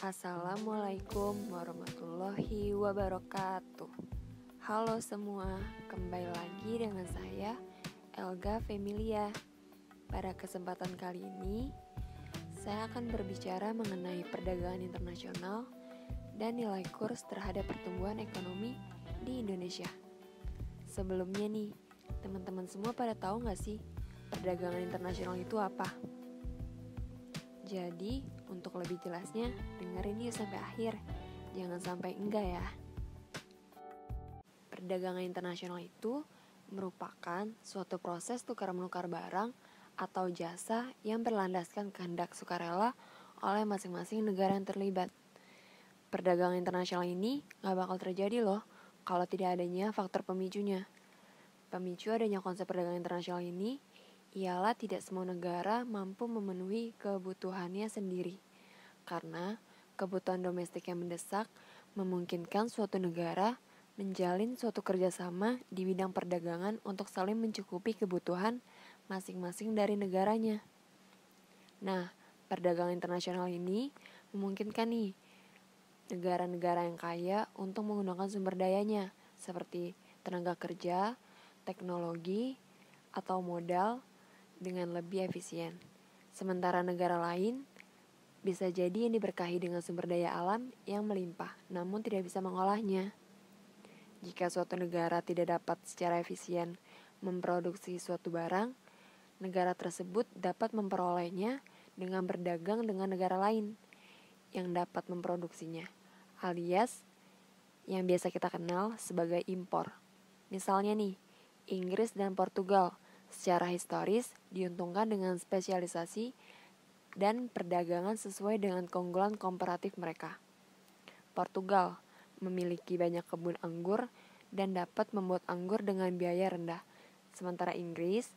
Assalamualaikum warahmatullahi wabarakatuh. Halo semua, kembali lagi dengan saya Elga Femilia. Pada kesempatan kali ini, saya akan berbicara mengenai perdagangan internasional dan nilai kurs terhadap pertumbuhan ekonomi di Indonesia. Sebelumnya nih, teman-teman semua pada tahu gak sih perdagangan internasional itu apa? Jadi, untuk lebih jelasnya, dengerin yuk sampai akhir. Jangan sampai enggak ya. Perdagangan internasional itu merupakan suatu proses tukar-menukar barang atau jasa yang berlandaskan kehendak sukarela oleh masing-masing negara yang terlibat. Perdagangan internasional ini gak bakal terjadi loh kalau tidak adanya faktor pemicunya. Pemicu adanya konsep perdagangan internasional ini ialah tidak semua negara mampu memenuhi kebutuhannya sendiri. Karena kebutuhan domestik yang mendesak memungkinkan suatu negara menjalin suatu kerjasama di bidang perdagangan untuk saling mencukupi kebutuhan masing-masing dari negaranya. Nah, perdagangan internasional ini memungkinkan nih negara-negara yang kaya untuk menggunakan sumber dayanya seperti tenaga kerja, teknologi, atau modal dengan lebih efisien. Sementara negara lain bisa jadi yang diberkahi dengan sumber daya alam yang melimpah, namun tidak bisa mengolahnya. Jika suatu negara tidak dapat secara efisien memproduksi suatu barang, negara tersebut dapat memperolehnya dengan berdagang dengan negara lain yang dapat memproduksinya, alias yang biasa kita kenal sebagai impor. Misalnya nih, Inggris dan Portugal secara historis diuntungkan dengan spesialisasi dan perdagangan sesuai dengan keunggulan komparatif mereka. Portugal memiliki banyak kebun anggur dan dapat membuat anggur dengan biaya rendah. Sementara Inggris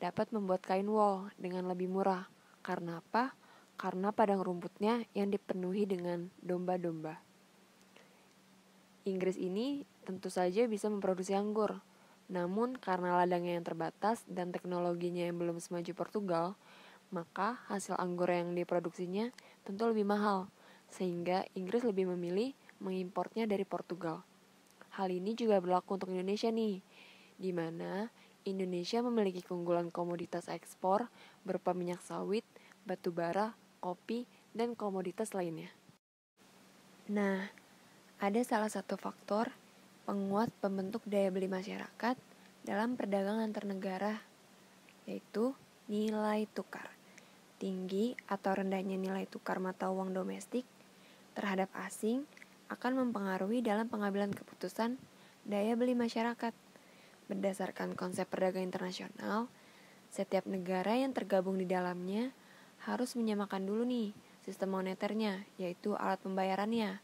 dapat membuat kain wol dengan lebih murah. Karena apa? Karena padang rumputnya yang dipenuhi dengan domba-domba. Inggris ini tentu saja bisa memproduksi anggur. Namun karena ladangnya yang terbatas dan teknologinya yang belum semaju Portugal, maka hasil anggur yang diproduksinya tentu lebih mahal, sehingga Inggris lebih memilih mengimportnya dari Portugal. Hal ini juga berlaku untuk Indonesia nih, di mana Indonesia memiliki keunggulan komoditas ekspor berupa minyak sawit, batu bara, kopi, dan komoditas lainnya. Nah, ada salah satu faktor penguat pembentuk daya beli masyarakat dalam perdagangan antar negara, yaitu nilai tukar. Tinggi atau rendahnya nilai tukar mata uang domestik terhadap asing akan mempengaruhi dalam pengambilan keputusan daya beli masyarakat. Berdasarkan konsep perdagangan internasional, setiap negara yang tergabung di dalamnya harus menyamakan dulu nih sistem moneternya, yaitu alat pembayarannya.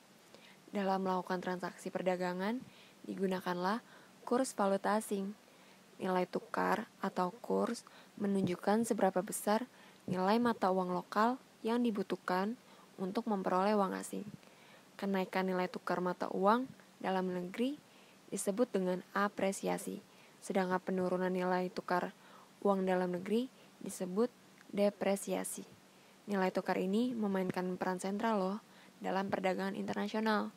Dalam melakukan transaksi perdagangan, digunakanlah kurs valuta asing. Nilai tukar atau kurs menunjukkan seberapa besar nilai mata uang lokal yang dibutuhkan untuk memperoleh uang asing. Kenaikan nilai tukar mata uang dalam negeri disebut dengan apresiasi, sedangkan penurunan nilai tukar uang dalam negeri disebut depresiasi. Nilai tukar ini memainkan peran sentral loh dalam perdagangan internasional,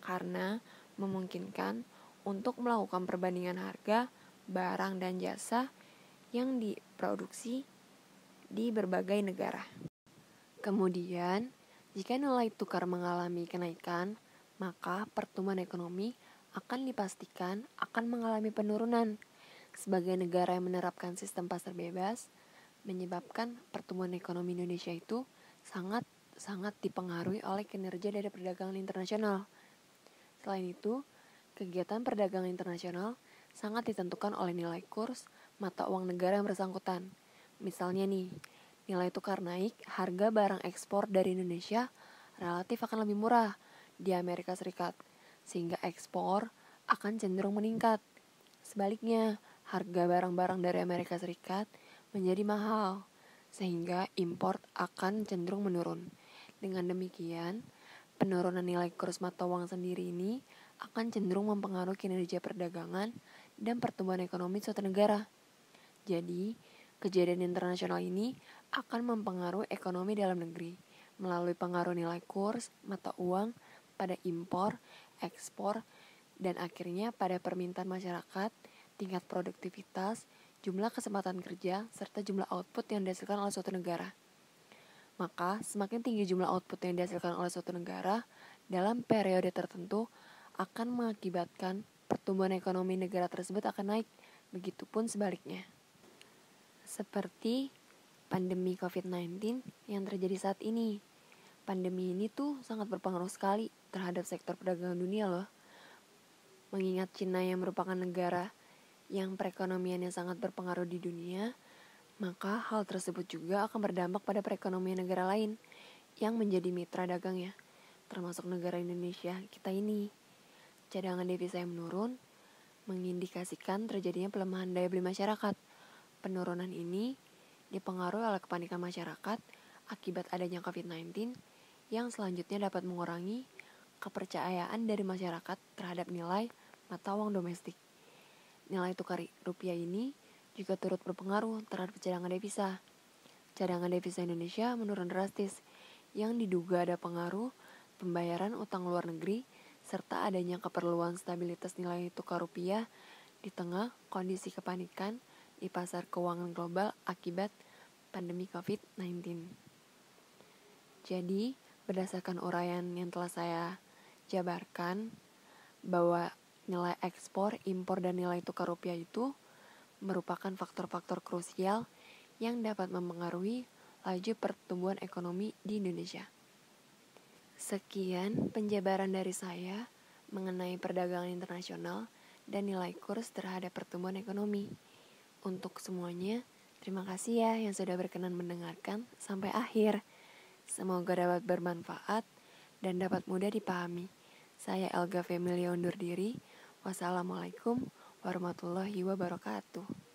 karena memungkinkan untuk melakukan perbandingan harga barang dan jasa yang diproduksi di berbagai negara. Kemudian, jika nilai tukar mengalami kenaikan, maka pertumbuhan ekonomi akan dipastikan akan mengalami penurunan. Sebagai negara yang menerapkan sistem pasar bebas, menyebabkan pertumbuhan ekonomi Indonesia itu sangat dipengaruhi oleh kinerja dari perdagangan internasional. Selain itu, kegiatan perdagangan internasional sangat ditentukan oleh nilai kurs mata uang negara yang bersangkutan. Misalnya nih, nilai tukar naik, harga barang ekspor dari Indonesia relatif akan lebih murah di Amerika Serikat, sehingga ekspor akan cenderung meningkat. Sebaliknya, harga barang-barang dari Amerika Serikat menjadi mahal, sehingga impor akan cenderung menurun. Dengan demikian, penurunan nilai kurs mata uang sendiri ini akan cenderung mempengaruhi kinerja perdagangan dan pertumbuhan ekonomi suatu negara. Jadi, kejadian internasional ini akan mempengaruhi ekonomi dalam negeri, melalui pengaruh nilai kurs, mata uang, pada impor, ekspor, dan akhirnya pada permintaan masyarakat, tingkat produktivitas, jumlah kesempatan kerja, serta jumlah output yang dihasilkan oleh suatu negara. Maka, semakin tinggi jumlah output yang dihasilkan oleh suatu negara dalam periode tertentu akan mengakibatkan pertumbuhan ekonomi negara tersebut akan naik, begitupun sebaliknya. Seperti pandemi COVID-19 yang terjadi saat ini. Pandemi ini tuh sangat berpengaruh sekali terhadap sektor perdagangan dunia loh. Mengingat Cina yang merupakan negara yang perekonomiannya sangat berpengaruh di dunia, maka hal tersebut juga akan berdampak pada perekonomian negara lain yang menjadi mitra dagangnya, termasuk negara Indonesia kita ini. Cadangan devisa yang menurun mengindikasikan terjadinya pelemahan daya beli masyarakat. Penurunan ini dipengaruhi oleh kepanikan masyarakat akibat adanya COVID-19 yang selanjutnya dapat mengurangi kepercayaan dari masyarakat terhadap nilai mata uang domestik. Nilai tukar rupiah ini juga turut berpengaruh terhadap cadangan devisa. Cadangan devisa Indonesia menurun drastis, yang diduga ada pengaruh pembayaran utang luar negeri serta adanya keperluan stabilitas nilai tukar rupiah di tengah kondisi kepanikan di pasar keuangan global akibat pandemi COVID-19. Jadi, berdasarkan uraian yang telah saya jabarkan, bahwa nilai ekspor, impor, dan nilai tukar rupiah itu merupakan faktor-faktor krusial yang dapat mempengaruhi laju pertumbuhan ekonomi di Indonesia. Sekian penjabaran dari saya mengenai perdagangan internasional dan nilai kurs terhadap pertumbuhan ekonomi. Untuk semuanya, terima kasih ya yang sudah berkenan mendengarkan sampai akhir. Semoga dapat bermanfaat dan dapat mudah dipahami. Saya Elga Familia undur diri. Wassalamualaikum warahmatullahi wabarakatuh.